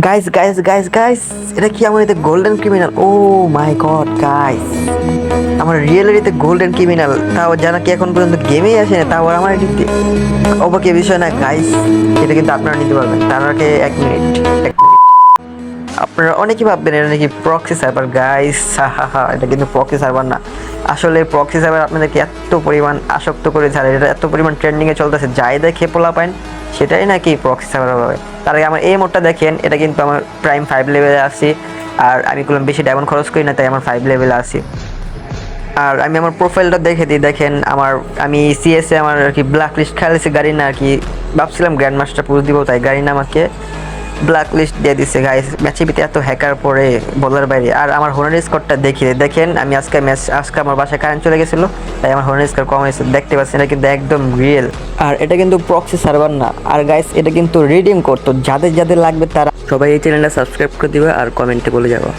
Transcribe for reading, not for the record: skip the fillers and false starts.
Guys guys guys guys, এটা কি আমার এতে গোল্ডেন ক্রিমিনাল? ও মাই গড গাইস, আমার রিয়েলিটিতে গোল্ডেন ক্রিমিনাল, তাও জানা কি এখন পর্যন্ত গেমেই আসে না, তাও আমার এটিতে অবাকের বিষয় না গাইস। এটা কিন্তু আপনারা নিতে পারবেন তার আগে 1 মিনিট। আপনারা অনেকেই ভাববেন এটা নাকি প্রক্সি সার্ভার গাইস, হা এটা কিন্তু প্রক্সি সার্ভার না। আসলে প্রক্সি সার্ভার আপনাদেরকে এত পরিমাণ আসক্ত করে ছাড়ে, এটা এত পরিমাণ ট্রেন্ডিংয়ে চলতেছে, যাই দেখে পোলা পাইন সেটাই নাকি প্রক্সি সার্ভার হবে। তার আগে আমার এই মোডটা দেখেন, এটা কিন্তু আমার প্রাইম 5 লেভেলে আছি, আর আমি কোনো বেশি ডায়মন্ড খরচ করি না, তাই আমার 5 লেভেলে আছি। আর আমি আমার প্রোফাইলটা দেখে দিই, দেখেন আমি সিএসএ আমার আর কি ব্ল্যাক লিস্ট খেলেছি গাড়ি না, আর কি ভাবছিলাম গ্র্যান্ড মাস্টার পুরো দিব, তাই গাড়ি না আমাকে ব্ল্যাক লিস্ট দিয়ে দিচ্ছে গাইস। ম্যাচের ভিতরে এত হ্যাকার পরে বলার বাইরে। আর আমার হোনার স্কোরটা দেখিয়ে দেখেন, আমি আজকে আমার বাসায় কারেন্ট চলে গেছিলো, তাই আমার হোনার স্কোর কম হয়েছে, দেখতে পাচ্ছেন এটা কিন্তু একদম রিয়েল। আর এটা কিন্তু প্রক্সি সার্ভার না, আর গাইস এটা কিন্তু রিডিম করতো, যাদের যাদের লাগবে তারা সবাই এই চ্যানেলটা সাবস্ক্রাইব করে দিবে আর কমেন্টে বলে যাবো।